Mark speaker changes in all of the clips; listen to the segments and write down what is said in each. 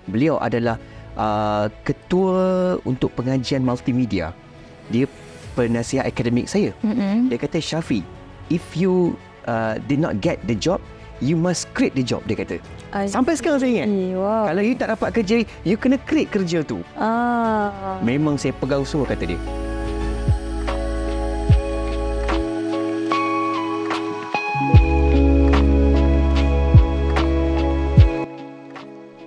Speaker 1: Beliau adalah ketua untuk pengajian multimedia. Dia penasihat akademik saya. Dia kata, Syafiq, if you did not get the job, you must create the job, dia kata. Sampai sekarang saya ingat.
Speaker 2: Wow.
Speaker 1: Kalau you tak dapat kerja, you kena create kerja tu. Memang saya pegang usul, kata dia.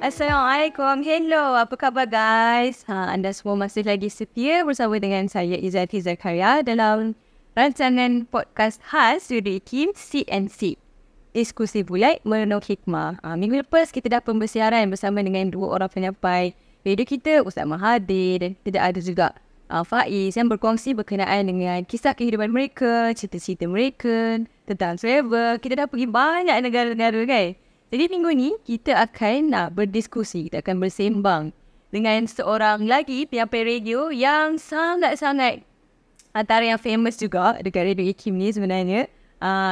Speaker 2: Assalamualaikum. Hello, apa khabar guys? Anda semua masih lagi setia bersama dengan saya Izzati Zakaria dalam rancangan podcast khas Studio Kim C&C. Diskusi bulat merenung hikmah. Minggu lepas kita dah pembesiaran bersama dengan dua orang penyampai radio kita, Ustaz Mahathir, dan tidak ada juga Faiz yang berkongsi berkenaan dengan kisah kehidupan mereka, cerita-cerita mereka tentang travel. Kita dah pergi banyak negara-negara kan. Jadi minggu ni kita akan berdiskusi, kita akan bersembang dengan seorang lagi penyampai radio yang sangat-sangat antara yang famous juga dekat Radio Kim ni sebenarnya.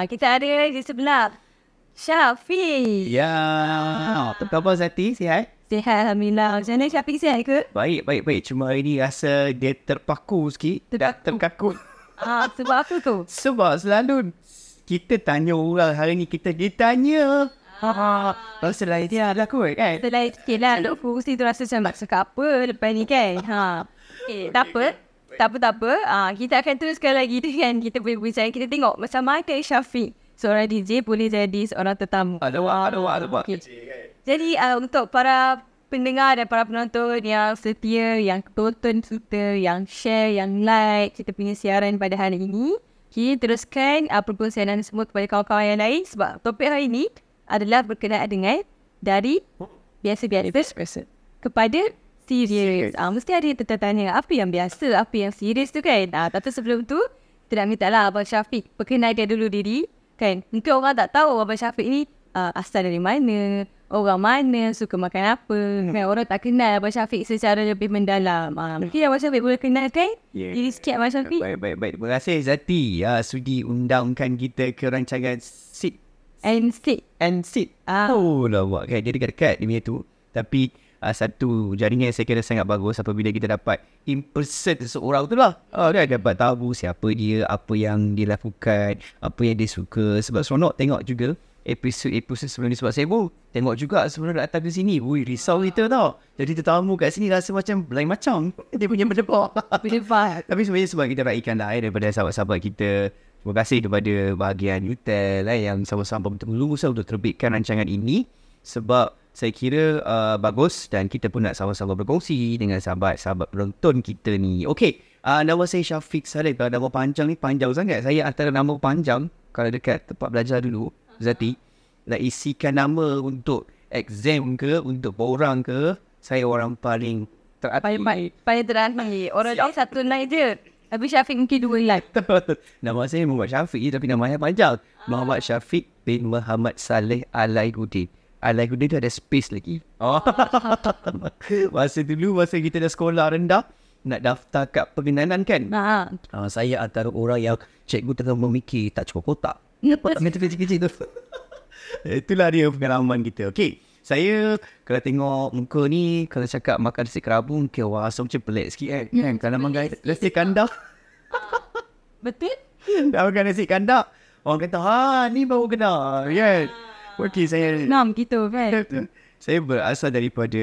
Speaker 2: Kita ada di sebelah Syafiq.
Speaker 1: Ya, apa khabar Zati? Sihat?
Speaker 2: Sihat, Alhamdulillah. Macam mana Syafiq, sihat ke?
Speaker 1: Baik. Cuma hari ni rasa dia terpaku sikit. Terkaku.
Speaker 2: Sebab apa tu?
Speaker 1: Sebab selalu kita tanya orang, hari ni kita ditanya. Rasa lain dia lah kot kan?
Speaker 2: Selain sikit lah. Duk fungsi tu rasa macam nak cakap apa lepas ni kan? Okay, tak apa. Kita akan teruskan lagi dengan kita berbincang. Kita tengok macam mana Syafiq, seorang DJ, boleh jadi seorang tetamu. Ada buat. Okay. Jadi untuk para pendengar dan para penonton yang setia, yang tonton kita, yang share, yang like kita punya siaran pada hari ini, kita teruskan perkongsian semua kepada kawan-kawan yang lain sebab topik hari ini adalah berkenaan dengan dari biasa-biasa kepada serius. Mesti ada yang tertanya apa yang biasa, apa yang serius tu kan. Tapi sebelum tu, kita nak minta lah Abang Syafiq perkenalkan dulu diri kan. Mungkin orang tak tahu Abang Syafiq ni asal dari mana, orang mana, suka makan apa. Kan? Orang tak kenal Abang Syafiq secara lebih mendalam. Mungkin Abang Syafiq boleh kenalkan diri sikit Abang Syafiq.
Speaker 1: Baik. Terima kasih Zati. Sudi undangkan kita ke rancangan Sit and Sit. Lah buat kan. Dia dekat-dekat dia punya tu. Tapi satu jaringan yang saya kira sangat bagus apabila kita dapat in-person seseorang tu lah. Dia dapat tahu siapa dia, apa yang dia lakukan, apa yang dia suka. Sebab seronok tengok juga episod sebelum ni sebab saya pun tengok juga sebelum datang ke sini. Risau kita tau. Jadi tetamu kat sini rasa macam lain macam. Dia punya berdebak. Tapi sebenarnya sebab kita raikan lah daripada sahabat-sahabat kita. Terima kasih kepada bahagian UTEL yang sama-sama berusaha untuk terbitkan rancangan ini. Sebab saya kira bagus dan kita pun nak sama-sama berkongsi dengan sahabat-sahabat penonton kita ni. Okey, nama saya Syafiq Saleh. Kalau nama panjang ni panjang sangat. Saya antara nama panjang kalau dekat tempat belajar dulu, Zati, nak isikan nama untuk exam ke, untuk orang ke, saya orang paling terakhir.
Speaker 2: Paling terakhir. Orang ni satu line je. Tapi Syafiq mungkin dua line.
Speaker 1: Nama saya Muhammad Syafiq tapi nama saya panjang. Muhammad Syafiq bin Muhammad Saleh Alaihuddin. Alaihuddin tu ada space lagi. Masa kita dah sekolah rendah, nak daftar kat pengenalan kan. Saya antara orang yang cikgu tengah memikir tak cukup kotak. Macam kecil-kecil tu. Itulah dia pengalaman kita. Okey. Saya kalau tengok muka ni, kalau cakap makan nasi kerabu, mungkin orang rasa macam pelik sikit kan. Kalau makan nasi kandar.
Speaker 2: Betul?
Speaker 1: Dah makan nasi kandar, orang kata, ni baru kenal. Kan? Okey, saya...
Speaker 2: Nam gitu kan?
Speaker 1: Saya berasal daripada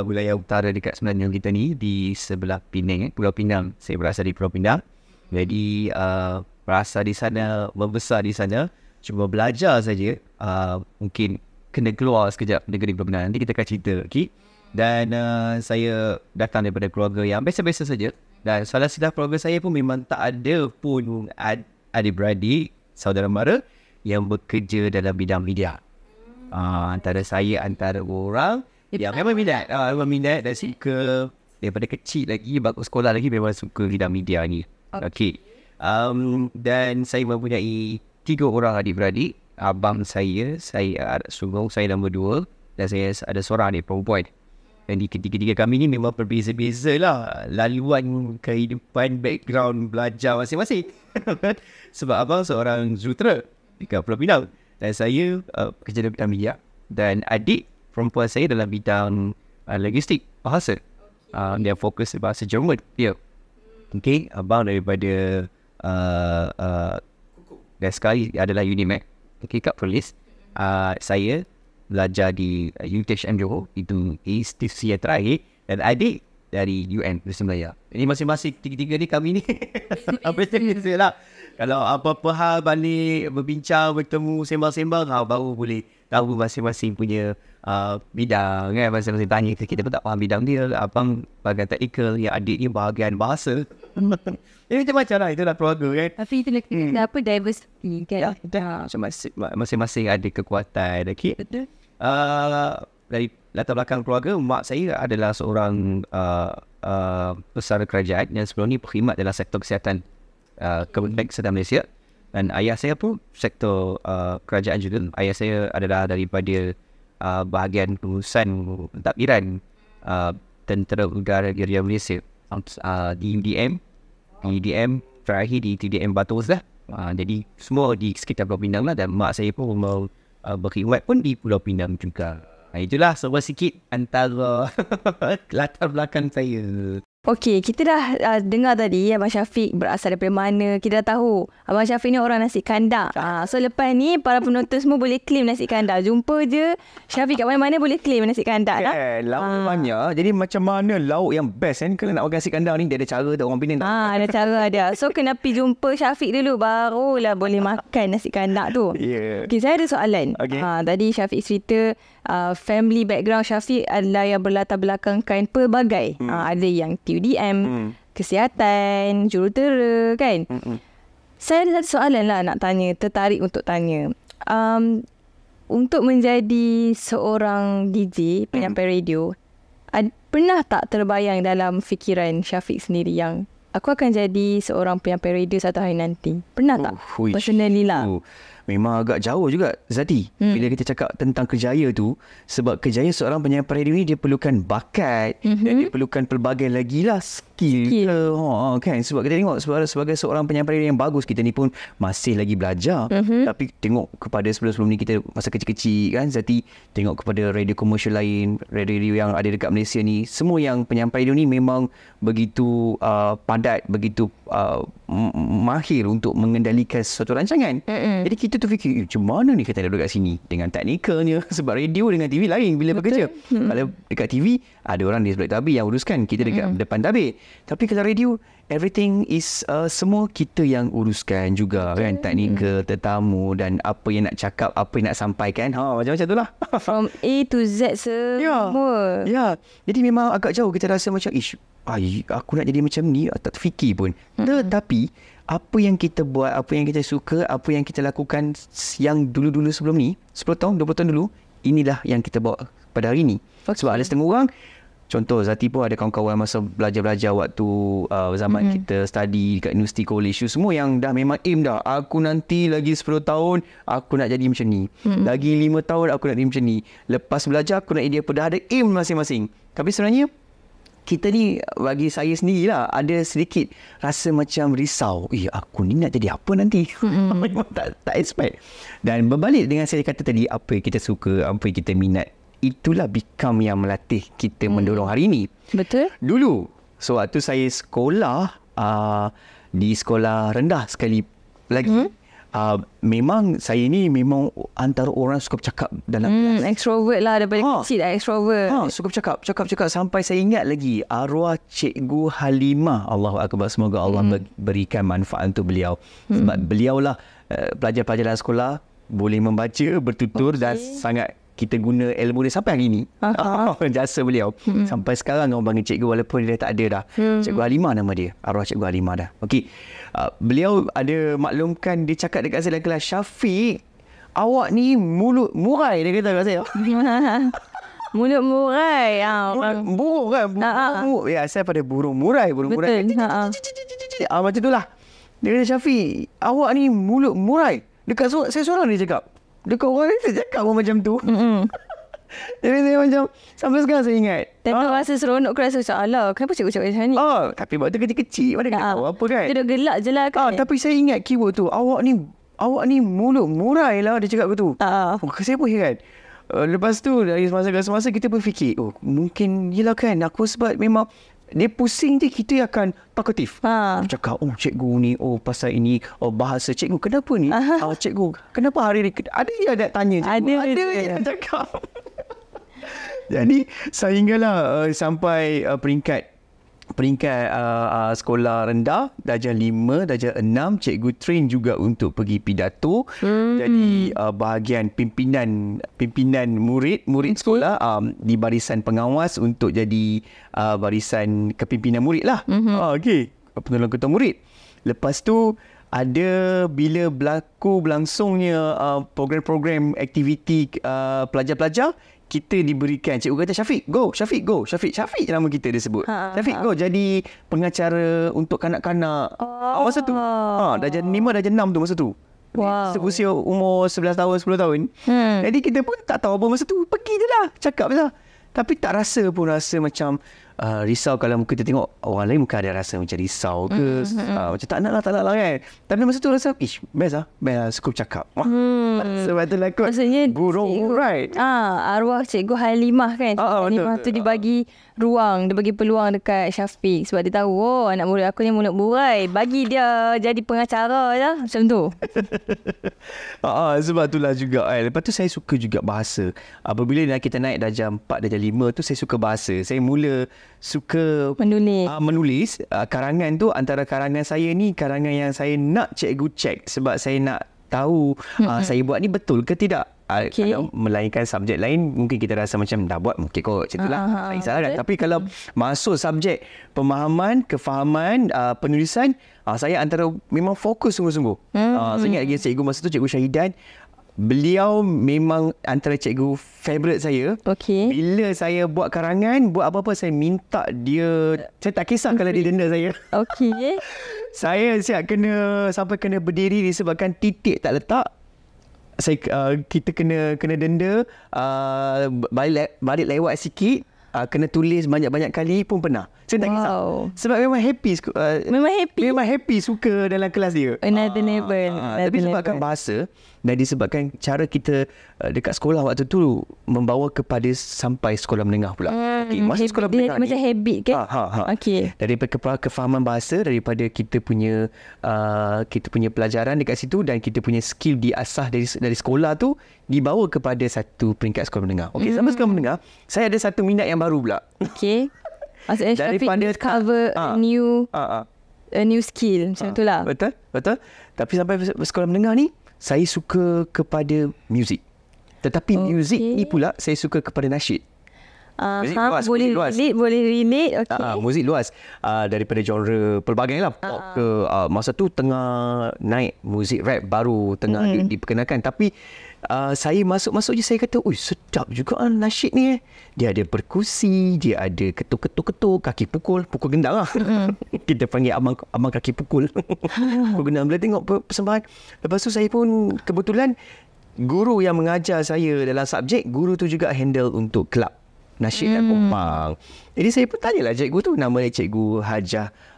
Speaker 1: wilayah utara dekat sebenarnya kita ni, di sebelah Penang, Pulau Pinang. Saya berasal di Pulau Pinang. Jadi, berasal di sana, membesar di sana. Cuma belajar saja. Mungkin kena keluar sekejap negeri Pulau Pinang. Nanti kita akan cerita, okay? Dan saya datang daripada keluarga yang biasa-biasa saja. Dan salah silap keluarga saya pun memang tak ada pun adik-beradik, saudara mara yang bekerja dalam bidang media. Antara orang yang memang minat dan suka daripada kecil lagi, bagus sekolah lagi memang suka bidang media ni. Okay. Dan saya mempunyai 3 orang adik-beradik. Abang saya adik sulung saya nombor 2 dan saya ada seorang adik perempuan. Dan di ketiga-tiga kami ni memang berbeza-beza lah laluan kehidupan, background belajar masing-masing. Sebab abang seorang jurutera dekat Pulau Pinang dan saya kerja dalam bidang media, dan adik perempuan saya dalam bidang linguistik, bahasa. Dia fokus bahasa Jerman. Dia. Okay, abang daripada dan sekali adalah UNIMEC. Okay, kat Perlis. Saya belajar di UTHM Johor. Itu institusi yang terakhir. Dan adik dari UN Malaysia Melayu. Ini masing-masing tiga-tiga ni kami ni beza lah. Kalau apa-apa hal balik berbincang, bertemu, sembang-sembang, baru boleh tahu masing-masing punya bidang kan. Masing-masing tanya kita pun tak faham bidang dia. Abang bahagian teknikal, yang adik ni bahagian bahasa. Ini macam-macam lah, itulah keluarga kan.
Speaker 2: Tapi itulah apa diversity kan.
Speaker 1: Masing-masing ada kekuatan. Okay.
Speaker 2: Betul.
Speaker 1: Dari latar belakang keluarga, mak saya adalah seorang pesara kerajaan yang sebelum ni berkhidmat dalam sektor kesihatan Kementerian Kesihatan Malaysia. Dan ayah saya pun sektor kerajaan juga. Ayah saya adalah daripada bahagian pengurusan pentadbiran Tentera Udara Geria Malaysia di UDM, terakhir di TDM Batu lah. Jadi semua di sekitar Pulau Pinang lah. Dan mak saya pun berkhidmat pun di Pulau Pinang juga. Itulah sebuah sikit antara latar belakang saya.
Speaker 2: Okey, kita dah dengar tadi Abang Syafiq berasal daripada mana. Kita dah tahu Abang Syafiq ni orang nasi kandar. So lepas ni para penonton semua boleh claim nasi kandar. Jumpa je Syafiq kat mana-mana boleh claim nasi kandar lah.
Speaker 3: Lauk banyak. Jadi macam mana lauk yang best kan? Kalau nak makan nasi kandar ni dia ada cara tak orang Penang tak?
Speaker 2: Ada cara ada. So kena pergi jumpa Syafiq dulu barulah boleh makan nasi kandar tu. Okey, saya ada soalan. Tadi Syafiq cerita family background Syafiq adalah yang berlatar belakangkan pelbagai. Ada yang TUDM, kesihatan, jurutera kan. Saya ada satu soalan lah nak tanya, tertarik untuk tanya. Untuk menjadi seorang DJ, penyampai radio, pernah tak terbayang dalam fikiran Syafiq sendiri yang aku akan jadi seorang penyampai radio satu hari nanti? Pernah tak? Personally lah.
Speaker 3: Memang agak jauh juga Zati bila kita cakap tentang kerjaya tu. Sebab kerjaya seorang penyampai radio ni dia perlukan bakat dan dia perlukan pelbagai lagi lah skill. Kan? Sebab kita tengok sebagai seorang penyampai radio yang bagus, kita ni pun masih lagi belajar. Tapi tengok kepada sebelum-sebelum ni kita masa kecil-kecil kan Zati, tengok kepada radio komersial lain, radio yang ada dekat Malaysia ni, semua yang penyampai radio ni memang begitu padat, begitu mahir untuk mengendalikan sesuatu rancangan. Jadi kita tu fikir macam mana ni kita duduk kat sini dengan teknikalnya. Sebab radio dengan TV lain bila bekerja. Kalau dekat TV ada orang di sebelah tabir yang uruskan, kita dekat depan tabir. Tapi kalau radio everything is semua kita yang uruskan juga kan. Teknikal, tetamu dan apa yang nak cakap, apa yang nak sampaikan, macam-macam tu lah.
Speaker 2: From A to Z semua.
Speaker 3: Ya. Jadi memang agak jauh kita rasa macam aku nak jadi macam ni, tak terfikir pun. Tetapi apa yang kita buat, apa yang kita suka, apa yang kita lakukan yang dulu-dulu sebelum ni, 10 tahun, 20 tahun dulu, inilah yang kita bawa pada hari ni. Sebab ada setengah orang, contoh Zati pun ada kawan-kawan masa belajar-belajar waktu zaman kita study dekat universiti, college, semua yang dah memang aim dah. Aku nanti lagi 10 tahun, aku nak jadi macam ni. Lagi 5 tahun, aku nak jadi macam ni. Lepas belajar, aku nak jadi apa. Dah ada aim masing-masing. Tapi sebenarnya, kita ni, bagi saya sendirilah, ada sedikit rasa macam risau. Aku ni nak jadi apa nanti? Memang tak expect. Dan berbalik dengan saya kata tadi, apa yang kita suka, apa yang kita minat, itulah become yang melatih kita mendorong hari ini.
Speaker 2: Betul.
Speaker 3: Dulu, sewaktu saya sekolah, di sekolah rendah sekali lagi, memang saya ni memang antara orang suka bercakap dalam kelas.
Speaker 2: Extrovert lah, daripada kecil dah extrovert.
Speaker 3: Suka bercakap sampai saya ingat lagi arwah Cikgu Halimah, Allahu Akbar, semoga Allah berikan manfaat untuk beliau. Sebab beliau lah pelajar-pelajar dalam sekolah boleh membaca, bertutur dan sangat kita guna ilmu dia sampai hari ni. Jasa beliau. Sampai sekarang orang panggil cikgu walaupun dia tak ada dah. Cikgu Halimah nama dia. Arwah Cikgu Halimah dah. Okey. Beliau ada maklumkan, dia cakap dekat saya dalam kelas, Syafiq, awak ni mulut murai, dia kata kat saya.
Speaker 2: Mulut murai.
Speaker 3: Burung kan? Burung. Ya, saya pada burung murai. Burung murai. Macam tu lah. Dia kata, Syafiq, awak ni mulut murai. Dekat saya seorang dia cakap. Dekat orang ni saya cakap pun macam tu. Jadi saya macam, sampai sekarang saya ingat.
Speaker 2: Tapi rasa seronok, aku rasa macam, alah, kenapa cikgu cakap macam ni?
Speaker 3: Tapi waktu kecil-kecil, mana kita tahu apa kan?
Speaker 2: Dia dah gelak je lah kan?
Speaker 3: Tapi saya ingat keyword tu, awak ni mulut murai lah, dia cakap begitu. Saya pun heran. Lepas tu dari semasa kita berfikir, oh mungkin yelah kan, aku sebab memang dia pusing je, kita akan talkative. Cakap, oh cikgu ni, oh pasal ini, oh bahasa cikgu, kenapa ni? Cikgu, kenapa hari ni? Ada yang nak tanya cikgu. Ada yang cakap. Jadi sehinggalah sampai peringkat sekolah rendah, darjah 5, darjah 6, cikgu train juga untuk pergi pidato. Jadi bahagian pimpinan murid sekolah di barisan pengawas untuk jadi barisan kepimpinan murid lah. Okey, penolong ketua murid. Lepas tu ada bila berlangsungnya program-program aktiviti pelajar-pelajar, kita diberikan, cikgu kata Syafiq go, Syafiq nama kita dia sebut. Syafiq go jadi pengacara untuk kanak-kanak. Masa tu darjah 5, darjah 6 tu masa tu. Seusia umur 11 tahun, 10 tahun. Jadi kita pun tak tahu apa masa tu, pergi je lah, cakap je lah. Tapi tak rasa macam risau kalau muka kita tengok orang lain, muka ada rasa macam risau ke, macam tak nak lah kan. Tapi masa tu rasa best lah, cukup cakap. Sebab tu lah kot guru, right?
Speaker 2: Arwah Cikgu Halimah kan. Halimah tu dibagi ruang, dia bagi peluang dekat Syafiq sebab dia tahu, oh anak murid aku ni mulut burai, bagi dia jadi pengacara je macam tu.
Speaker 3: Sebab itulah juga lepas tu saya suka juga bahasa. Apabila kita naik darjah 4, darjah 5 tu, saya suka bahasa. Saya mula suka menulis. Karangan tu, antara karangan saya ni karangan yang saya nak cikgu check, sebab saya nak tahu saya buat ni betul ke tidak. Kalau melainkan subjek lain, mungkin kita rasa macam dah buat mungkin kot macam itulah, tak salah kan. Tapi kalau masuk subjek pemahaman, kefahaman, penulisan, saya antara memang fokus sungguh-sungguh. Saya ingat lagi cikgu masa tu, Cikgu Syahidan. Beliau memang antara cikgu favourite saya. Bila saya buat karangan, buat apa-apa, saya minta dia, saya tak kisah kalau dia denda saya. Saya siap sampai kena berdiri disebabkan titik tak letak. Kita kena denda, balik lewat sikit, kena tulis banyak-banyak kali pun pernah. Saya tak kisah. Sebab memang happy. Memang happy suka dalam kelas dia.
Speaker 2: Another level.
Speaker 3: Tapi sebabkan bahasa dan disebabkan cara kita dekat sekolah waktu tu membawa kepada sampai sekolah menengah pula. Masuk sekolah menengah
Speaker 2: ni macam habit kan?
Speaker 3: Daripada kefahaman bahasa, daripada kita punya pelajaran dekat situ dan kita punya skill diasah dari sekolah tu, dibawa kepada satu peringkat sekolah menengah. Sampai sekolah menengah, saya ada satu minat yang baru pula.
Speaker 2: Maksudnya Syafiq discover a new skill macam tu lah.
Speaker 3: Betul. Tapi sampai sekolah menengah ni, saya suka kepada muzik. Tetapi muzik ni pula saya suka kepada nasyid.
Speaker 2: Boleh relate.
Speaker 3: Muzik luas, daripada genre pelbagai lah. Pop ke, masa tu tengah naik muzik rap baru tengah diperkenalkan. Tapi saya masuk je, saya kata, sedap juga nasyid ni. Dia ada perkusi, dia ada ketuk-ketuk, kaki pukul gendang lah. Kita panggil abang kaki pukul. Pukul gendang. Bila tengok persembahan, lepas tu saya pun kebetulan guru yang mengajar saya dalam subjek, guru tu juga handle untuk kelab nasyid dan kompang. Jadi saya pun tanyalah cikgu tu, nama dia Cikgu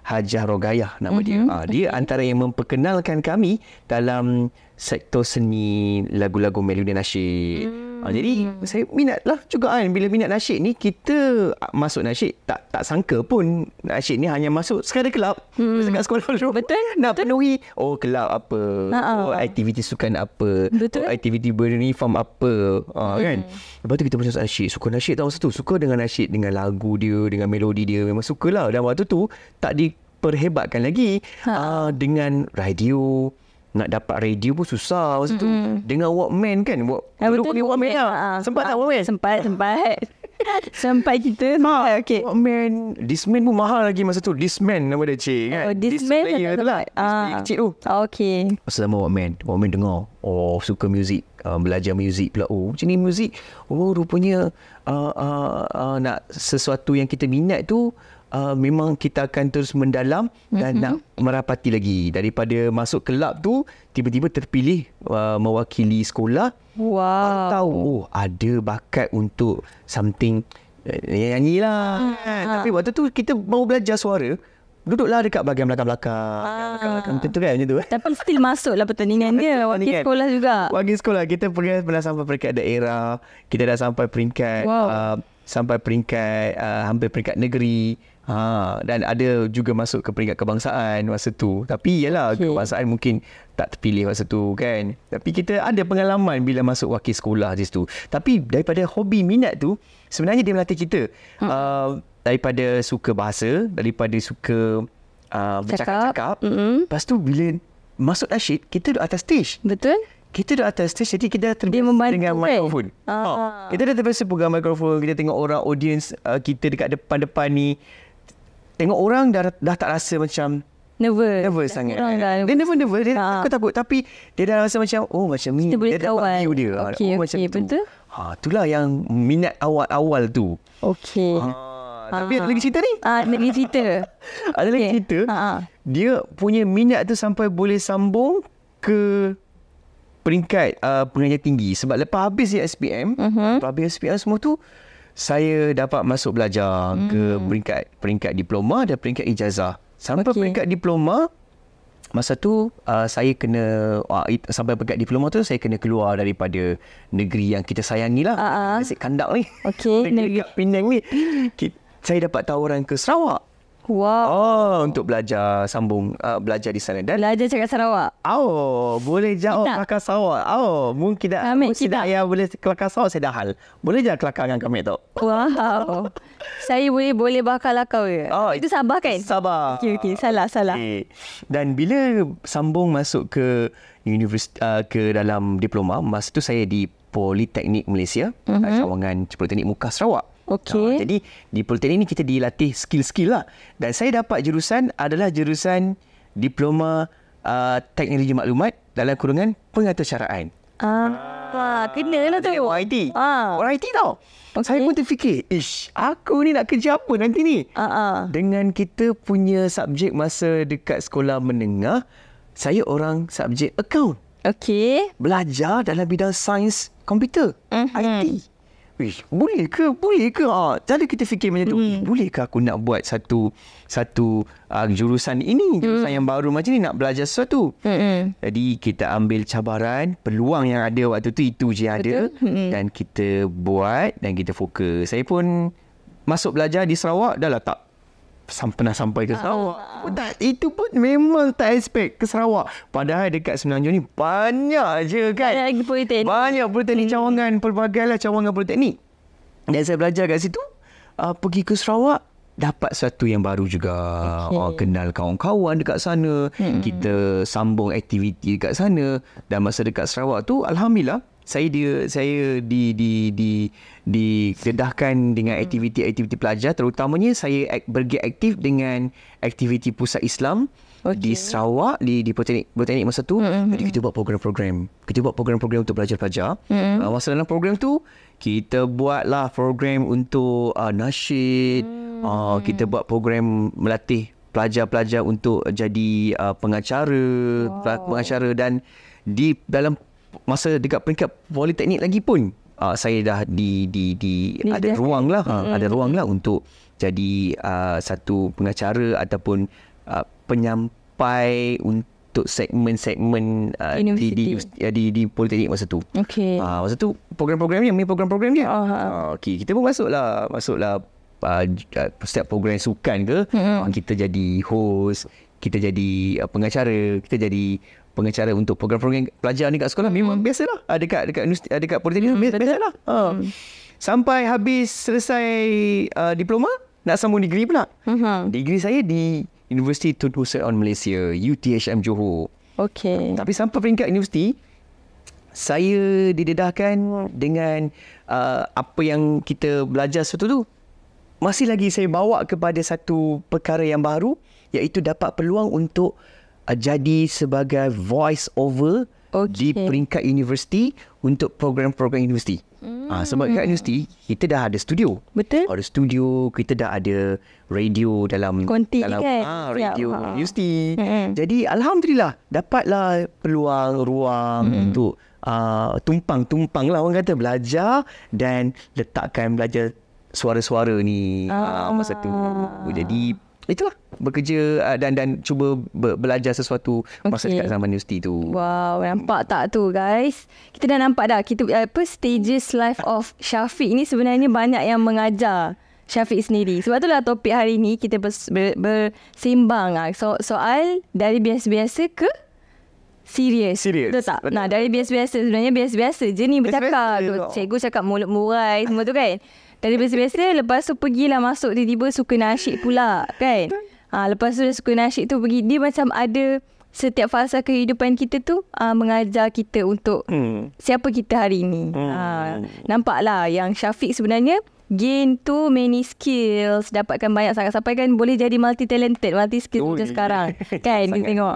Speaker 3: Hajah Rogayah nama dia. Dia antara yang memperkenalkan kami dalam sektor seni lagu-lagu melodi nasyid. Jadi saya minat lah juga kan. Bila minat nasyid ni, kita masuk nasyid tak sangka pun nasyid ni hanya masuk sekadar kelab dekat sekolah dulu.
Speaker 2: Betul.
Speaker 3: Nak penuhi kelab apa, aktiviti sukan apa, aktiviti beruniform apa, kan. Lepas tu kita macam nasyid, suka nasyid tahu masa tu, suka dengan nasyid, dengan lagu dia, dengan melodi dia, memang sukalah. Dan waktu tu tak diperhebatkan lagi dengan radio. Nak dapat radio pun susah masa tu. Dengan Walkman kan. Dulu pakai Walkman lah. Sempat tak Walkman?
Speaker 2: Sampai kita
Speaker 3: Walkman. Discman pun mahal lagi masa tu. Discman nama dia, cik kan.
Speaker 2: Discman
Speaker 3: tu lah. Display kecil tu. Masa sama Walkman dengar. Suka muzik. Belajar muzik pula. Macam ni muzik. Rupanya nak sesuatu yang kita minat tu, memang kita akan terus mendalam dan nak merapati lagi. Daripada masuk kelab tu, tiba-tiba terpilih mewakili sekolah. Tahu ada bakat untuk something, nyanyi lah. Tapi waktu tu kita mau belajar suara, duduklah dekat bahagian belakang-belakang. Tentu kan macam tu.
Speaker 2: Tapi still masuk lah pertandingan dia. Wakil
Speaker 3: Pertandingan.
Speaker 2: sekolah juga.
Speaker 3: Wakil sekolah kita pernah sampai peringkat daerah, kita dah sampai peringkat hampir peringkat negeri. Dan ada juga masuk ke peringkat kebangsaan masa tu. Tapi yalah, kebangsaan mungkin tak terpilih masa tu kan. Tapi kita ada pengalaman bila masuk wakil sekolah di situ. Tapi daripada hobi minat tu, sebenarnya dia melatih kita. Daripada suka bahasa, daripada suka bercakap-cakap. Lepas tu bila masuk nasyid, kita duduk atas stage.
Speaker 2: Betul.
Speaker 3: Kita duduk atas stage, jadi kita dah terbiasa dengan mikrofon. Kita dah terbiasa pegang mikrofon, kita tengok orang audience kita dekat depan-depan ni. Tengok orang dah tak rasa macam nervous sangat. Dia nervous, dia takut. Tapi dia dah rasa macam, macam ni.
Speaker 2: Kita boleh
Speaker 3: dia dapat view dia. Macam tu.
Speaker 2: Betul.
Speaker 3: Itulah yang minat awal-awal tu.
Speaker 2: Okey.
Speaker 3: Tapi ada lagi cerita ni?
Speaker 2: Ada lagi cerita.
Speaker 3: Ada lagi cerita. Dia punya minat tu sampai boleh sambung ke peringkat pengajar tinggi. Sebab lepas habis SPM, lepas habis SPM semua tu, saya dapat masuk belajar ke peringkat diploma dan peringkat ijazah. Sampai peringkat diploma, masa tu saya kena sampai peringkat diploma tu saya kena keluar daripada negeri yang kita sayangi lah. Nasi Kandak ni. Negeri kat Penang ni. Saya dapat tawaran ke Sarawak.
Speaker 2: Wow.
Speaker 3: Untuk belajar sambung belajar di sana. Dan
Speaker 2: belajar cakap Sarawak.
Speaker 3: Boleh jawab kelakar Sarawak. Mungkin dah ya boleh kelakar Sarawak saya dah hal. Boleh je kelakar dengan kami tu.
Speaker 2: Wow. Saya boleh bakal kau ke? Itu Sabah kan?
Speaker 3: Sabah.
Speaker 2: Okey, salah.
Speaker 3: Dan bila sambung masuk ke universiti ke dalam diploma, masa tu saya di Politeknik Malaysia, cawangan Politeknik Muka Sarawak. Jadi di Politeknik ni kita dilatih skill-skill lah. Dan saya dapat jurusan adalah jurusan Diploma Teknologi Maklumat dalam kurungan Pengaturcaraan.
Speaker 2: Kena lah tu.
Speaker 3: Orang IT. Orang IT tau. Saya pun terfikir, aku ni nak kerja apa nanti ni? Dengan kita punya subjek masa dekat sekolah menengah, saya orang subjek account. Belajar dalam bidang sains komputer, IT. Boleh ke? Jadi kita fikir macam tu. Bolehkah aku nak buat satu jurusan ini, jurusan yang baru macam ni, nak belajar sesuatu. Jadi kita ambil cabaran, peluang yang ada waktu tu, itu je ada. Dan kita buat dan kita fokus. Saya pun masuk belajar di Sarawak, dah lah tak pernah sampai ke Sarawak. Itu pun memang tak expect ke Sarawak. Padahal dekat Semenanjung ni banyak je kan. Banyak politeknik cawangan, pelbagai lah cawangan politeknik. Dan saya belajar kat situ. Pergi ke Sarawak, dapat sesuatu yang baru juga. Kenal kawan-kawan dekat sana. Kita sambung aktiviti dekat sana. Dan masa dekat Sarawak tu, alhamdulillah, saya didedahkan dengan aktiviti-aktiviti pelajar, terutamanya saya bergeaktif dengan aktiviti Pusat Islam di Sarawak, di Politeknik masa tu. Jadi kita buat program-program. Kita buat program-program untuk pelajar-pelajar. Masa dalam program tu, kita buatlah program untuk nasyid. Kita buat program melatih pelajar-pelajar untuk jadi pengacara. Dan di dalam masa dekat peringkat politeknik lagi pun saya dah ada ruang lah untuk jadi satu pengacara ataupun penyampai untuk segmen-segmen di politeknik masa tu. Masa tu program-program dia. Kita pun masuklah setiap program sukan ke, kita jadi host, kita jadi pengacara, kita jadi pengacara untuk program-program pelajar ni kat sekolah. Memang biasalah. Dekat universiti, dekat politeknik biasalah. Sampai habis selesai diploma, nak sambung degree pula. Degree saya di Universiti Tun Hussein Malaysia, UTHM Johor. Tapi sampai peringkat universiti, saya didedahkan dengan apa yang kita belajar sesuatu tu. Masih lagi saya bawa kepada satu perkara yang baru, iaitu dapat peluang untuk jadi sebagai voice over di peringkat universiti untuk program-program universiti. Sebab kat universiti kita dah ada studio.
Speaker 2: Betul.
Speaker 3: Ada studio, kita dah ada radio dalam radio universiti. Jadi alhamdulillah dapatlah ruang untuk tumpang lah orang kata, belajar dan letakkan belajar suara-suara ni masa tu. Jadi itulah bekerja dan cuba belajar sesuatu masa dekat zaman universiti tu.
Speaker 2: Wow, nampak tak tu guys? Kita dah nampak dah kita stages life of Syafiq ni sebenarnya banyak yang mengajar Syafiq sendiri. Sebab itulah topik hari ni kita bersembang soal dari biasa-biasa ke serius. Betul tak? Betul. Nah, dari biasa-biasa sebenarnya biasa-biasa je ni bercakap. Cikgu cakap mulut murai semua tu kan. Dari biasa-biasa lepas tu pergilah masuk tiba-tiba suka nasyid pula kan. Lepas tu dia suka nasyid tu pergi, dia macam ada setiap fasa kehidupan kita tu mengajar kita untuk siapa kita hari ni. Nampaklah yang Syafiq sebenarnya gain too many skills, dapatkan banyak sangat sampai kan boleh jadi multi talented, multi skill macam sekarang kan. Kita tengok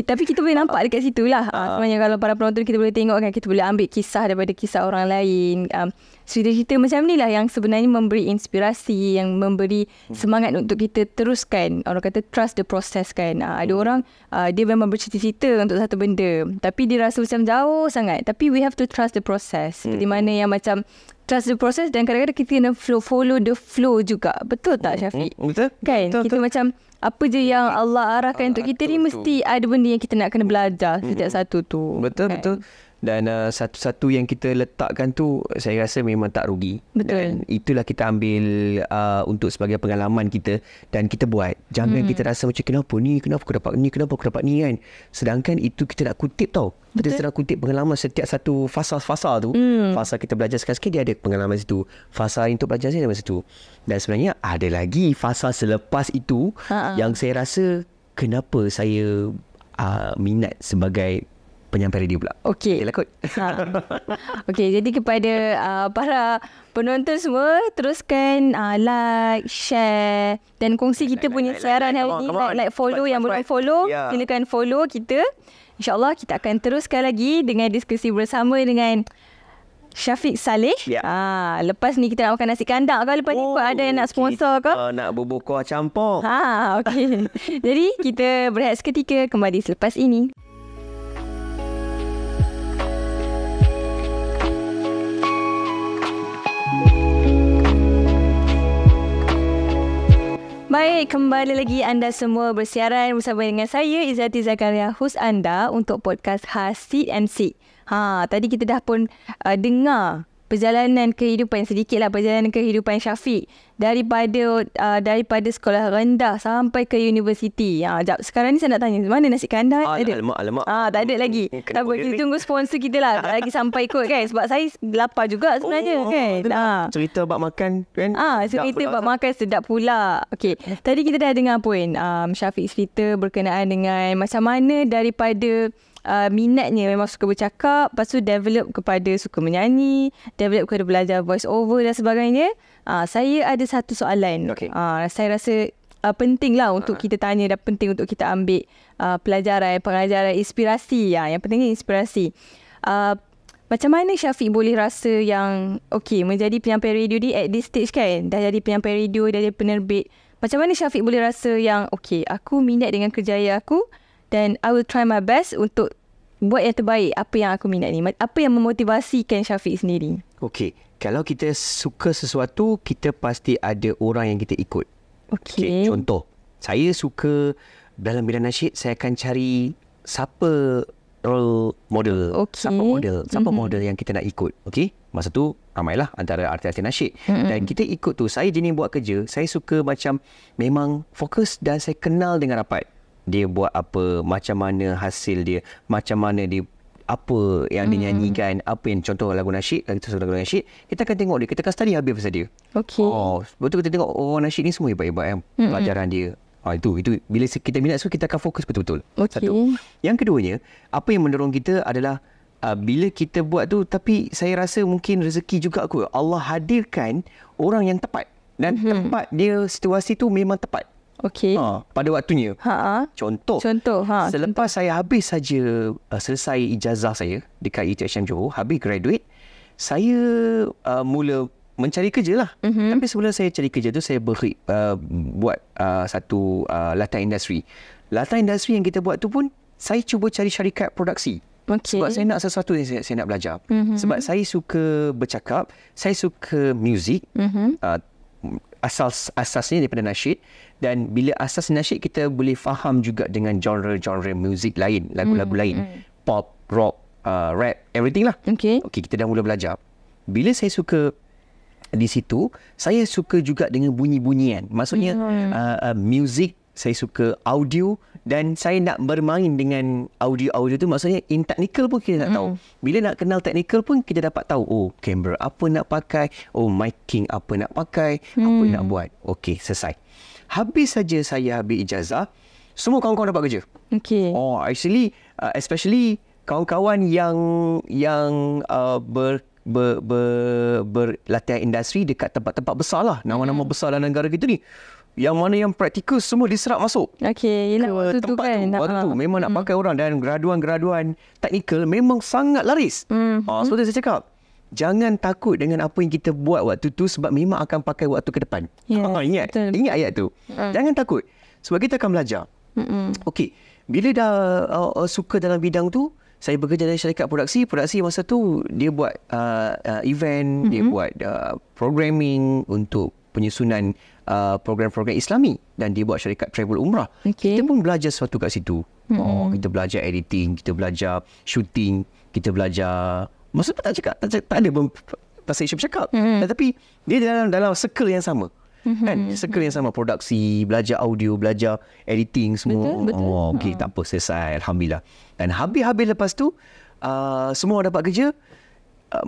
Speaker 2: tapi kita boleh nampak dekat situ lah. Sebenarnya kalau para penonton kita boleh tengok kan, kita boleh ambil kisah daripada kisah orang lain, cerita-cerita macam ni lah yang sebenarnya memberi inspirasi, yang memberi semangat untuk kita teruskan. Orang kata trust the process kan. Ada orang dia memang bercita-cita untuk satu benda tapi dia rasa macam jauh sangat, tapi we have to trust the process. Seperti mana yang macam trust the process dan kadang-kadang kita kena follow the flow juga. Betul tak Syafiq?
Speaker 3: Betul.
Speaker 2: Kan? Betul, kita betul. Macam apa je yang Allah arahkan untuk kita ni mesti ada benda yang kita nak kena belajar setiap satu tu.
Speaker 3: Betul,
Speaker 2: kan?
Speaker 3: betul. Dan satu-satu yang kita letakkan tu saya rasa memang tak rugi.
Speaker 2: Betul.
Speaker 3: Dan itulah kita ambil untuk sebagai pengalaman kita dan kita buat. Jangan kita rasa macam kenapa aku dapat ni, kenapa aku dapat ni kan. Sedangkan itu kita nak kutip tau. Kita sedang kutip pengalaman setiap satu fasa-fasa tu. Fasa kita belajar sekali-sekali dia ada pengalaman situ. Fasa untuk belajar saya ada situ. Dan sebenarnya ada lagi fasa selepas itu yang saya rasa kenapa saya minat sebagai penyampai radio pula.
Speaker 2: Okey.
Speaker 3: Yalah kot.
Speaker 2: Okey, jadi kepada para penonton semua, teruskan like, share dan kongsi kita punya siaran hari ni. Like, follow yang belum follow, silakan follow kita. InsyaAllah kita akan teruskan lagi dengan diskusi bersama dengan Syafiq Saleh. Lepas ni kita nak makan nasi kandang ke? Lepas ni ada yang nak sponsor ke?
Speaker 3: Nak bubur kuah campur.
Speaker 2: Okey. Jadi kita berehat seketika, kembali selepas ini. Baik, kembali lagi anda semua bersiaran bersama dengan saya Izzati Zakaria, host anda untuk podcast khas Sit and Seek. Tadi kita dah pun dengar perjalanan kehidupan, sedikitlah perjalanan kehidupan Syafiq daripada sekolah rendah sampai ke universiti. Sekarang ni saya nak tanya, mana nasi kandar?
Speaker 3: Alamak.
Speaker 2: Tak ada lagi. Tak apa, kita tunggu sponsor kita lah lagi sampai kot kan. Sebab saya lapar juga sebenarnya kan.
Speaker 3: Cerita bab makan kan.
Speaker 2: Cerita bab makan sedap pula. Okey, tadi kita dah dengar pun Syafiq cerita berkenaan dengan macam mana daripada minatnya memang suka bercakap, lepas tu develop kepada suka menyanyi, develop kepada belajar voice over dan sebagainya. Saya ada satu soalan. Saya rasa penting lah untuk kita tanya dan penting untuk kita ambil pengajaran, inspirasi. Yang pentingnya inspirasi. Macam mana Syafiq boleh rasa yang menjadi penyampai radio ni at this stage kan, dah jadi penyampai radio, dah jadi penerbit. Macam mana Syafiq boleh rasa yang aku minat dengan kerjaya aku dan I will try my best untuk buat yang terbaik apa yang aku minat ni. Apa yang memotivasikan Syafiq sendiri?
Speaker 3: Kalau kita suka sesuatu, kita pasti ada orang yang kita ikut. Contoh, saya suka dalam bidang nasyid, saya akan cari siapa role model, siapa model yang kita nak ikut. Masa tu ramailah antara artis-artis nasyid. Dan kita ikut tu. Saya jenis buat kerja, saya suka macam memang fokus dan saya kenal dengan rapat. Dia buat apa, macam mana hasil dia, macam mana dia, apa yang dia nyanyikan, apa yang contoh lagu nasyid, kita suka lagu nasyid, kita akan tengok dia, kita akan study habis pasal dia. Betul, kita tengok orang nasyid ni semua hebat-hebat pelajaran dia. Itu bila kita minat kita akan fokus betul-betul. Satu. Yang keduanya, apa yang mendorong kita adalah bila kita buat tu, tapi saya rasa mungkin rezeki juga aku. Allah hadirkan orang yang tepat dan tepat dia, situasi tu memang tepat. Pada waktunya. Contoh. Selepas saya habis saja selesai ijazah saya dekat ITHM Johor, habis graduate, saya mula mencari kerja lah. Tapi sebelum saya cari kerja tu, saya buat satu latar industri. Latar industri yang kita buat tu pun, saya cuba cari syarikat produksi. Sebab saya nak sesuatu yang saya nak belajar. Sebab saya suka bercakap, saya suka muzik. asasnya daripada nasyid, dan bila asas nasyid kita boleh faham juga dengan genre-genre muzik lain, lagu-lagu lain, pop, rock, rap, everything lah.
Speaker 2: Okay,
Speaker 3: Kita dah mula belajar. Bila saya suka di situ, saya suka juga dengan bunyi-bunyian. Maksudnya muzik, saya suka audio, dan saya nak bermain dengan audio-audio tu. Maksudnya in technical pun kita nak tahu. Bila nak kenal technical pun kita dapat tahu, oh kamera apa nak pakai, oh miking apa nak pakai, apa nak buat. Okey, selesai. Habis saja saya habis ijazah, semua kawan-kawan dapat kerja.
Speaker 2: okay.
Speaker 3: Oh, actually especially kawan-kawan yang berlatihan industri dekat tempat-tempat besar lah, nama-nama besar dalam negara kita ni, yang mana yang praktikal semua diserap masuk.
Speaker 2: Okay, yelah, waktu tu
Speaker 3: tempat
Speaker 2: kan.
Speaker 3: tu, waktu tu memang nak pakai orang, dan graduan-graduan teknikal memang sangat laris. Seperti saya cakap, jangan takut dengan apa yang kita buat waktu tu, sebab memang akan pakai waktu ke depan.
Speaker 2: Yeah,
Speaker 3: Ingat ayat tu. Jangan takut, sebab kita akan belajar. Okey, bila dah suka dalam bidang tu, saya bekerja dalam syarikat produksi masa tu dia buat event, dia buat programming untuk penyusunan program-program Islami, dan dia buat syarikat travel umrah. Kita pun belajar sesuatu kat situ. Kita belajar editing, kita belajar shooting, kita belajar, maksudnya tak ada pun pasal isu bercakap, tetapi dia dalam circle yang sama. Kan, circle yang sama, produksi, belajar audio, belajar editing semua.
Speaker 2: Betul.
Speaker 3: Okey, tak apa, selesai, alhamdulillah. Dan habis lepas tu semua dapat kerja.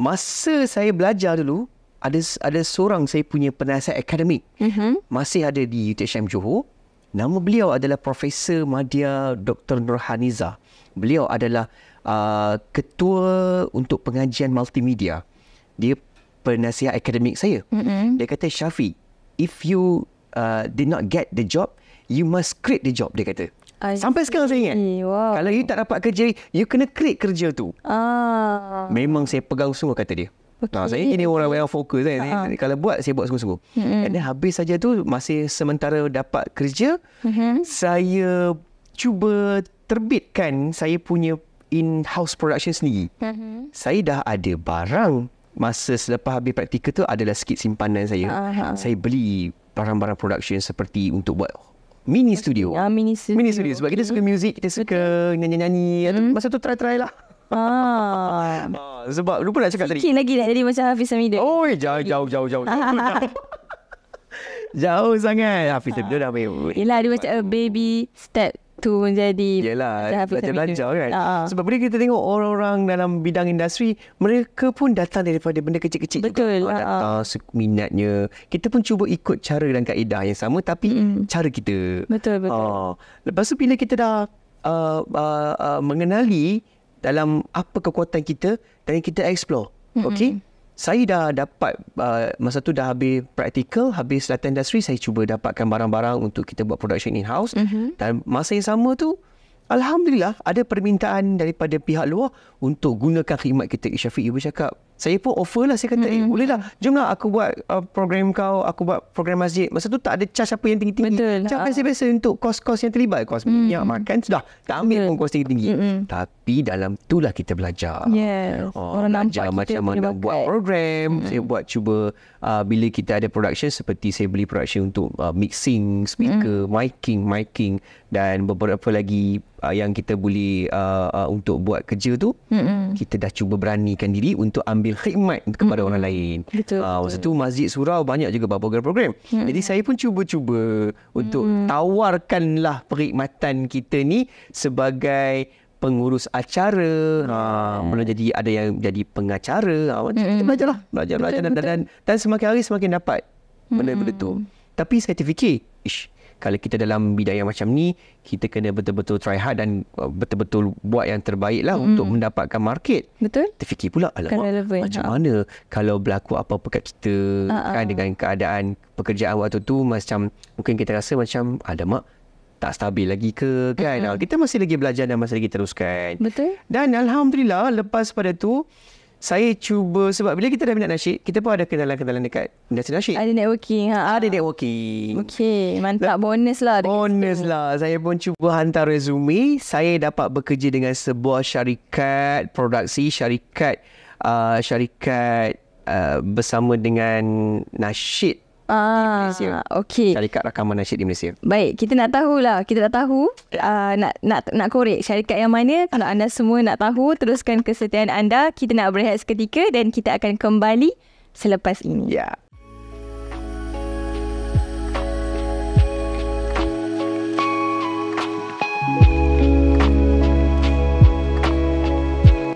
Speaker 3: Masa saya belajar dulu, ada seorang saya punya penasihat akademik, masih ada di UTHM Johor. Nama beliau adalah Profesor Madya Dr. Nurhaniza. Beliau adalah ketua untuk pengajian multimedia. Dia penasihat akademik saya. Dia kata, Syafiq, if you did not get the job, you must create the job, dia kata. Sampai sekarang saya ingat.
Speaker 2: Wow.
Speaker 3: Kalau you tak dapat kerja, you kena create kerja tu. Memang saya pegang sungguh, kata dia. Saya ini orang yang fokus kan. Kalau buat, saya buat sungguh-sungguh. Dan habis saja tu, masih sementara dapat kerja, saya cuba terbitkan saya punya in-house production sendiri. Saya dah ada barang. Masa selepas habis praktikal tu adalah sikit simpanan saya. Saya beli barang-barang production seperti untuk buat mini studio. Mini studio. Sebab kita suka muzik, kita suka nyanyi-nyanyi. Masa tu try-try lah. Sebab lupa nak cakap tadi.
Speaker 2: Sikit lagi nak jadi macam Hafiz Hamidah.
Speaker 3: Oh, jauh. Jauh sangat. Hafiz Hamidah dah main.
Speaker 2: Yelah, dia macam a baby step tu menjadi.
Speaker 3: Yelah, belajar kan. Sebab bila kita tengok orang-orang dalam bidang industri, mereka pun datang daripada benda kecil-kecil.
Speaker 2: Betul.
Speaker 3: Datang minatnya. Kita pun cuba ikut cara dan kaedah yang sama, tapi cara kita.
Speaker 2: Betul.
Speaker 3: Lepas tu bila kita dah mengenali dalam apa kekuatan kita, dan kita explore. Okey, saya dah dapat masa tu dah habis praktikal, habis latihan industri, saya cuba dapatkan barang-barang untuk kita buat production in-house. Dan masa yang sama tu, alhamdulillah ada permintaan daripada pihak luar untuk gunakan khidmat kita. Syafiq, ibu cakap, saya pun offer lah. Saya kata, boleh lah, jomlah aku buat program kau, aku buat program masjid. Masa tu tak ada charge apa yang tinggi-tinggi. Charge biasa-biasa untuk kos-kos yang terlibat, kos minyak, makan, sudah tak ambil pun kos tinggi-tinggi. Tapi dalam itulah kita belajar.
Speaker 2: Orang
Speaker 3: belajar macam mana buat program. Saya buat cuba bila kita ada production, seperti saya beli production untuk mixing, speaker, miking, dan beberapa lagi yang kita boleh untuk buat kerja tu. Kita dah cuba beranikan diri untuk ambil khidmat kepada orang lain. Masa tu Masjid Surau banyak juga buat program-program. Jadi saya pun cuba-cuba untuk tawarkanlah perkhidmatan kita ni sebagai pengurus acara. Mula jadi ada yang jadi pengacara. Kita belajar dan semakin hari semakin dapat benda-benda tu. Tapi saya terfikir, kalau kita dalam bidang yang macam ni, kita kena betul-betul try hard dan betul-betul buat yang terbaik lah untuk mendapatkan market.
Speaker 2: Betul.
Speaker 3: Terfikir pula, alamak, macam mana kalau berlaku apa-apa kat kita kan, dengan keadaan pekerjaan waktu tu, macam mungkin kita rasa macam, alamak, tak stabil lagi ke kan. Kita masih lagi belajar dan masih lagi teruskan.
Speaker 2: Betul.
Speaker 3: Dan alhamdulillah, lepas pada tu, saya cuba, sebab bila kita dah minat nasyid, kita pun ada kenalan-kenalan dekat industri nasyid.
Speaker 2: Ada networking.
Speaker 3: Ada networking.
Speaker 2: Okey, mantap. Bonus lah.
Speaker 3: Bonus lah. Saya pun cuba hantar resume. Saya dapat bekerja dengan sebuah syarikat produksi, syarikat bersama dengan nasyid Malaysia.
Speaker 2: Okey.
Speaker 3: Syarikat rakaman nasyid di Malaysia.
Speaker 2: Baik, kita nak tahulah. Kita nak tahu, nak korek syarikat yang mana. Kalau anda semua nak tahu, teruskan kesetiaan anda. Kita nak berehat seketika dan kita akan kembali selepas ini.
Speaker 3: Ya.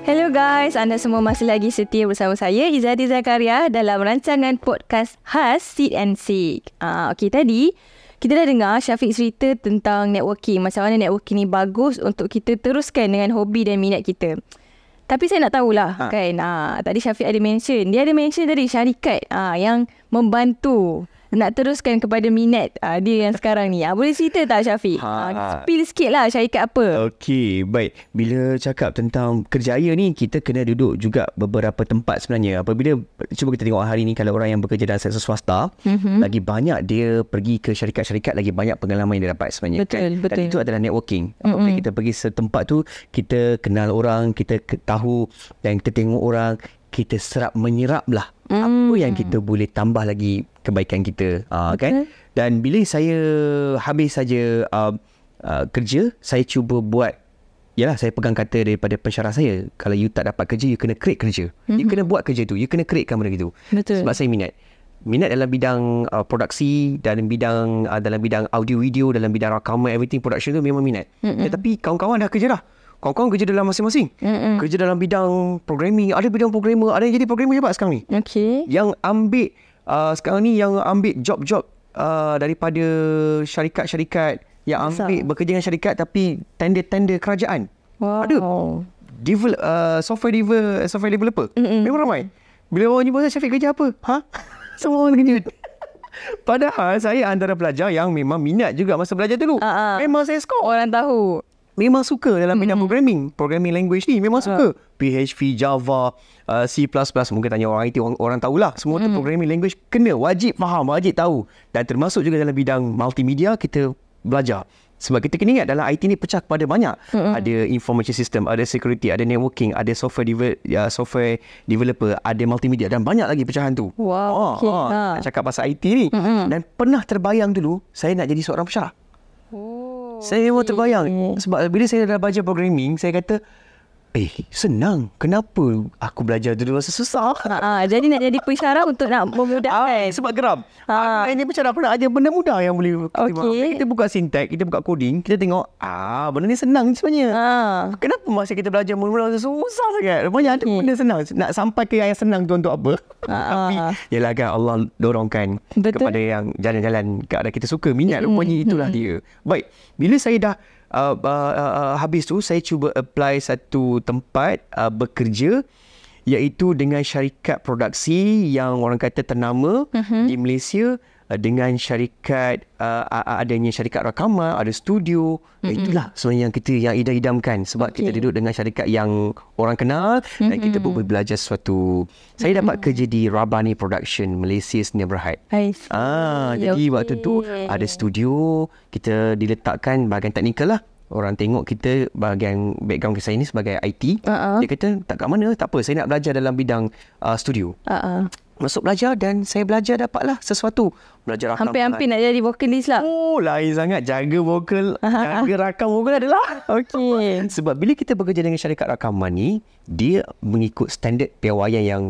Speaker 2: Hello guys, anda semua masih lagi setia bersama saya Izzati Zakaria dalam rancangan podcast khas Seed and Seek. Okey, tadi kita dah dengar Syafiq cerita tentang networking, macam mana networking ni bagus untuk kita teruskan dengan hobi dan minat kita. Tapi saya nak tahulah kan, tadi Syafiq ada mention, dia ada mention tadi syarikat yang membantu nak teruskan kepada minat dia yang sekarang ni. Boleh cerita tak Syafiq? Spill sikit lah syarikat apa?
Speaker 3: Okey, baik. Bila cakap tentang kerjaya ni, kita kena duduk juga beberapa tempat sebenarnya. Apabila, cuba kita tengok hari ni, kalau orang yang bekerja dalam sektor swasta, lagi banyak dia pergi ke syarikat-syarikat, lagi banyak pengalaman yang dia dapat sebenarnya.
Speaker 2: Betul.
Speaker 3: Dan itu adalah networking. Apabila kita pergi setempat tu, kita kenal orang, kita tahu dan kita tengok orang, kita serap menyerap lah apa yang kita boleh tambah lagi kebaikan kita, kan. Dan bila saya habis saja kerja, saya cuba buat, yalah, saya pegang kata daripada pensyarah saya, kalau you tak dapat kerja, you kena create kerja. You kena buat kerja tu, you kena createkan benda itu.
Speaker 2: Betul.
Speaker 3: Sebab saya minat dalam bidang produksi, dalam bidang audio video, dalam bidang rakaman, everything production tu memang minat. Tetapi kawan-kawan dah kerja dah. Kawan-kawan kerja dalam masing-masing. Kerja dalam bidang programming. Ada bidang programmer. Ada yang jadi programmer hebat sekarang ni.
Speaker 2: Okey.
Speaker 3: Yang ambil sekarang ni, yang ambil job-job daripada syarikat-syarikat. Yang ambil bekerja dengan syarikat tapi tender-tender kerajaan.
Speaker 2: Wow.
Speaker 3: Ada. Software developer. Memang ramai. Bila orang jumpa saya, Syafiq kerja apa? Semua orang kejut. Padahal saya antara pelajar yang memang minat juga masa belajar dulu. Memang saya score.
Speaker 2: Orang tahu.
Speaker 3: Memang suka dalam bidang programming language ni. Memang suka PHP, Java, C++. Mungkin tanya orang IT, orang tahulah. Semua tu programming language kena, wajib faham, wajib tahu. Dan termasuk juga dalam bidang multimedia, kita belajar. Sebab kita kena ingat dalam IT ni pecah kepada banyak. Ada information system, ada security, ada networking, ada software developer, ada multimedia dan banyak lagi pecahan tu.
Speaker 2: Wow.
Speaker 3: Nak cakap pasal IT ni. Dan pernah terbayang dulu saya nak jadi seorang pensyarah. Saya memang terbayang. Sebab bila saya dah belajar programming, saya kata, senang. Kenapa aku belajar dulu rasa susah?
Speaker 2: Jadi nak jadi pensyarah untuk nak memudahkan.
Speaker 3: Sebab geram. Ini pensyarah aku nak ajar benda mudah yang boleh. Kita buka sintak, kita buka coding, kita tengok, benda ni senang sebenarnya. Kenapa masa kita belajar mula-mula rasa susah sangat? Banyak ada benda senang. Nak sampai ke yang senang tu untuk apa? Tapi, yelah kan, Allah dorongkan kepada yang jalan-jalan ke arah kita suka, minat. Rupanya itulah dia. Baik, bila saya dah habis tu, saya cuba apply satu tempat bekerja, iaitu dengan syarikat produksi yang orang kata ternama di Malaysia, dengan syarikat adanya syarikat rakaman, ada studio. Itulah sebenarnya yang idam-idamkan, sebab kita duduk dengan syarikat yang orang kenal dan kita boleh belajar sesuatu. Saya dapat kerja di Rabani Production, Malaysia Sdn Bhd. Jadi waktu tu ada studio, kita diletakkan bahagian teknikal lah. Orang tengok kita bahagian background saya ni sebagai IT. Dia kata, tak kat mana, tak apa, saya nak belajar dalam bidang studio. Masuk belajar dan saya belajar, dapatlah sesuatu. Belajar rakam.
Speaker 2: Hampir-hampir nak jadi vokalis lah.
Speaker 3: Lain sangat. Jaga vokal, jaga rakam vokal adalah.
Speaker 2: Okey.
Speaker 3: Sebab bila kita bekerja dengan syarikat rakaman ni, dia mengikut standard piawaian yang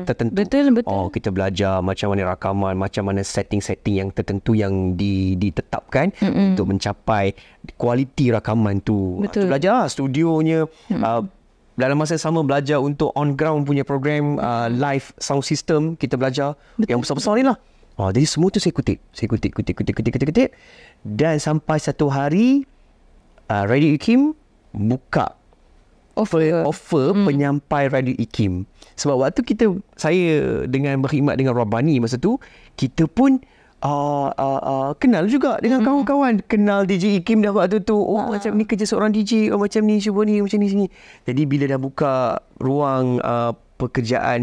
Speaker 3: tertentu.
Speaker 2: Betul.
Speaker 3: Kita belajar macam mana rakaman, macam mana setting-setting yang tertentu yang ditetapkan untuk mencapai kualiti rakaman tu.
Speaker 2: Betul.
Speaker 3: Belajar studionya. Dalam masa yang sama belajar untuk on ground punya program, live sound system kita belajar. Yang besar-besar ni lah. Jadi semua tu saya kutip. Dan sampai satu hari Radio IKIM buka offer penyampai Radio IKIM. Sebab waktu saya dengan berkhidmat dengan Rabani masa tu, kita pun kenal juga dengan kawan-kawan. Kenal DJ IKIM dah waktu tu. Macam ni kerja seorang DJ, macam ni, cuba ni, macam ni sini. Jadi bila dah buka ruang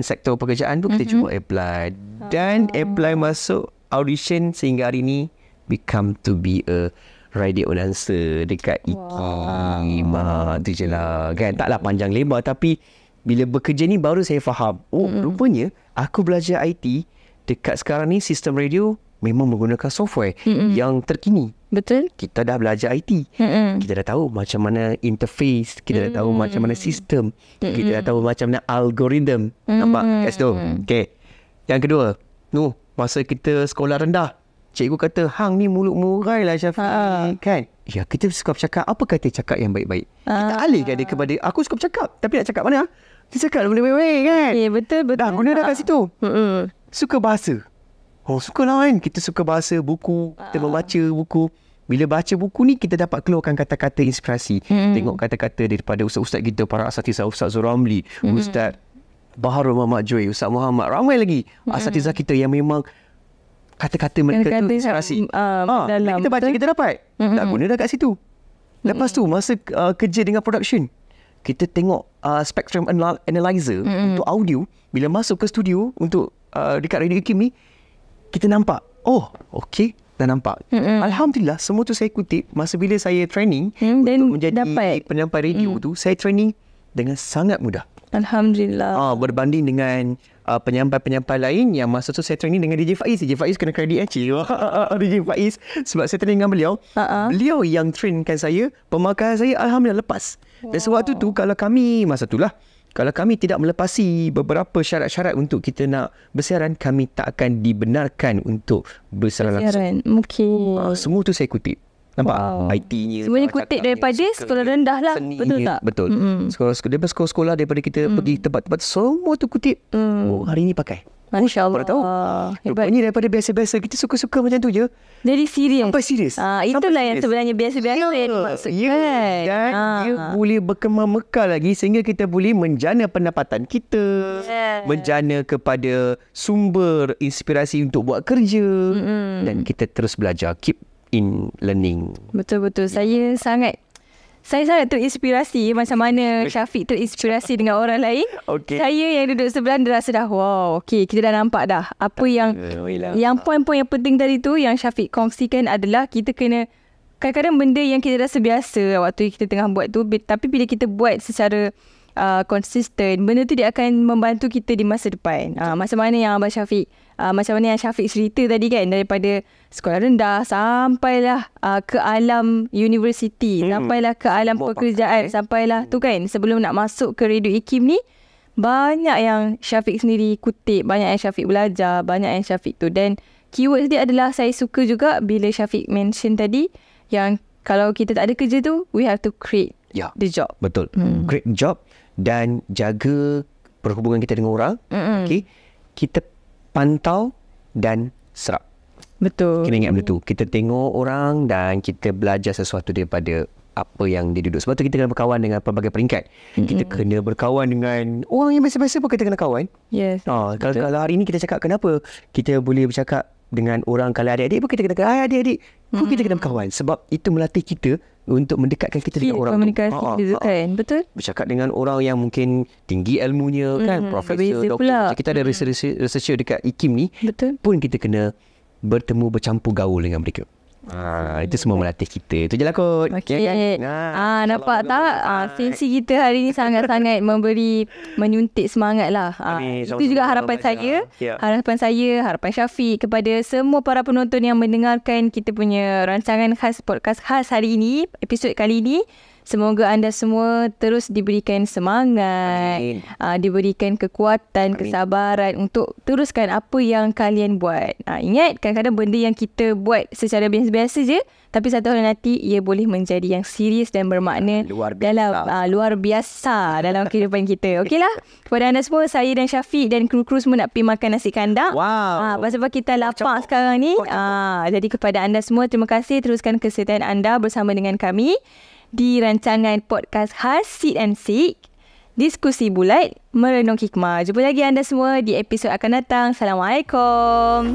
Speaker 3: sektor pekerjaan tu, kita cuba apply. Dan apply masuk audition sehingga hari ni become to be a radio announcer dekat IKIM. Tu je lah kan. Taklah panjang lebar, tapi bila bekerja ni baru saya faham, rupanya aku belajar IT dekat sekarang ni sistem radio memang menggunakan software yang terkini.
Speaker 2: Betul.
Speaker 3: Kita dah belajar IT. Kita dah tahu macam mana interface, kita dah tahu macam mana sistem, kita dah tahu macam mana algoritma. Nampak kat situ? Okay. Yang kedua, masa kita sekolah rendah, cikgu kata, hang ni mulut murai lah Syafiq. Kan? Ya, kita suka bercakap. Apa kata cakap yang baik-baik? Kita alihkan dia kepada, aku suka bercakap. Tapi nak cakap mana? Kita cakap benda baik-baik kan?
Speaker 2: Ya, betul.
Speaker 3: Dah guna dah kat situ. Suka bahasa. Suka lah kan. Kita suka bahasa, buku. Kita membaca buku. Bila baca buku ni, kita dapat keluarkan kata-kata inspirasi. Tengok kata-kata daripada ustaz-ustaz kita, para asatizah, Ustaz Zuramli, Ustaz Baharul Muhammad Joy, Ustaz Muhammad. Ramai lagi asatizah kita yang memang kata-kata mereka tu inspirasi.
Speaker 2: Dalam,
Speaker 3: kita baca, kita dapat. Tak guna dah kat situ. Lepas tu, masa kerja dengan production, kita tengok spectrum analyzer untuk audio. Bila masuk ke studio untuk dekat Radio IKIM ni, kita nampak, okey, dah nampak. Alhamdulillah, semua tu saya kutip masa bila saya training untuk menjadi penyampai radio tu, saya training dengan sangat mudah.
Speaker 2: Alhamdulillah.
Speaker 3: Berbanding dengan penyampai-penyampai lain yang masa tu saya training dengan DJ Faiz. DJ Faiz kena kredit DJ Faiz sebab saya training dengan beliau. Beliau yang trainkan saya, pemakaian saya alhamdulillah lepas. Dan sebab tu kalau kami masa tu lah, kalau kami tidak melepasi beberapa syarat-syarat untuk kita nak bersiaran, kami tak akan dibenarkan untuk bersiaran langsung. Semua tu saya kutip. Nampak? IT-nya.
Speaker 2: Semuanya kutip daripada sekolah rendah lah. Betul tak?
Speaker 3: Betul. Sekolah-sekolah daripada kita pergi tempat-tempat, semua tu kutip. Hari ni pakai.
Speaker 2: Masya Allah.
Speaker 3: Tahu? Rupanya daripada biasa-biasa, kita suka-suka macam tu je.
Speaker 2: Jadi serius.
Speaker 3: Sampai serius.
Speaker 2: Itulah yang sebenarnya biasa-biasa maksudnya.
Speaker 3: Dan dia boleh berkembang mekar lagi sehingga kita boleh menjana pendapatan kita. Menjana kepada sumber inspirasi untuk buat kerja. Dan kita terus belajar. Keep in learning.
Speaker 2: Betul-betul. Saya sangat terinspirasi macam mana Syafiq terinspirasi dengan orang lain. Saya yang duduk sebelah dia rasa dah kita dah nampak dah apa yang poin-poin yang penting tadi tu yang Syafiq kongsikan adalah kita kena, kadang-kadang benda yang kita rasa biasa waktu kita tengah buat tu, tapi bila kita buat secara konsisten, benda tu dia akan membantu kita di masa depan. Macam mana yang Abang Syafiq macam mana yang Syafiq cerita tadi kan, daripada sekolah rendah sampailah ke alam universiti, sampailah ke alam pekerjaan, sampailah tu kan, sebelum nak masuk ke Radio IKIM ni, banyak yang Syafiq sendiri kutip, banyak yang Syafiq belajar, banyak yang Syafiq tu. Dan keywords dia adalah, saya suka juga bila Syafiq mention tadi yang kalau kita tak ada kerja tu, we have to create the job.
Speaker 3: Betul. Create job dan jaga perhubungan kita dengan orang. Kita pantau dan serap.
Speaker 2: Betul.
Speaker 3: Kena ingat benda tu. Kita tengok orang dan kita belajar sesuatu daripada apa yang dia duduk. Sebab tu kita kena berkawan dengan pelbagai peringkat. Kita kena berkawan dengan orang yang biasa-biasa pun kita kena kawan.
Speaker 2: Yes.
Speaker 3: Kalau hari ni kita cakap kenapa kita boleh bercakap dengan orang, kalau adik-adik pun kita kena kata, adik-adik pun kita kena berkawan. Sebab itu melatih kita untuk mendekatkan kita dengan orang
Speaker 2: komunikasi tu kan. Betul.
Speaker 3: Bercakap dengan orang yang mungkin tinggi ilmunya kan, profesor, doktor. Kita ada researcher dekat IKIM ni.
Speaker 2: Betul.
Speaker 3: Pun kita kena bertemu, bercampur gaul dengan mereka. Itu semua melatih kita. Itu je lah kot.
Speaker 2: Nampak tak? Sesi kita hari ni sangat-sangat menyuntik semangat lah. Itu juga harapan saya. Harapan saya, harapan Syafiq kepada semua para penonton yang mendengarkan kita punya rancangan khas, podcast khas hari ini, episod kali ini. Semoga anda semua terus diberikan semangat, diberikan kekuatan, kesabaran untuk teruskan apa yang kalian buat. Ingat, kadang-kadang benda yang kita buat secara biasa-biasa je, tapi satu hari nanti ia boleh menjadi yang serius dan bermakna luar biasa dalam kehidupan kita. Okeylah, kepada anda semua, saya dan Syafiq dan kru-kru semua nak pergi makan nasi kandang. Sebab kita lapar sekarang ni. Jadi kepada anda semua, terima kasih. Teruskan kesetiaan anda bersama dengan kami di rancangan podcast khas Sit and Seek, diskusi bulat merenung hikmah. Jumpa lagi anda semua di episod akan datang. Assalamualaikum.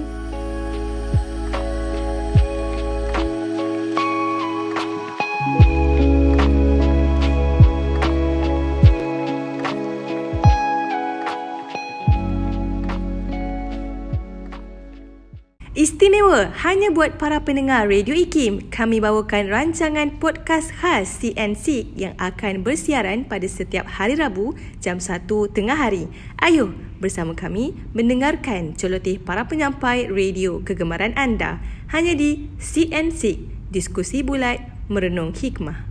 Speaker 4: Istimewa hanya buat para pendengar Radio IKIM, kami bawakan rancangan podcast khas CNC yang akan bersiaran pada setiap hari Rabu jam 1 tengah hari. Ayuh bersama kami mendengarkan celoteh para penyampai radio kegemaran anda hanya di CNC, diskusi bulat merenung hikmah.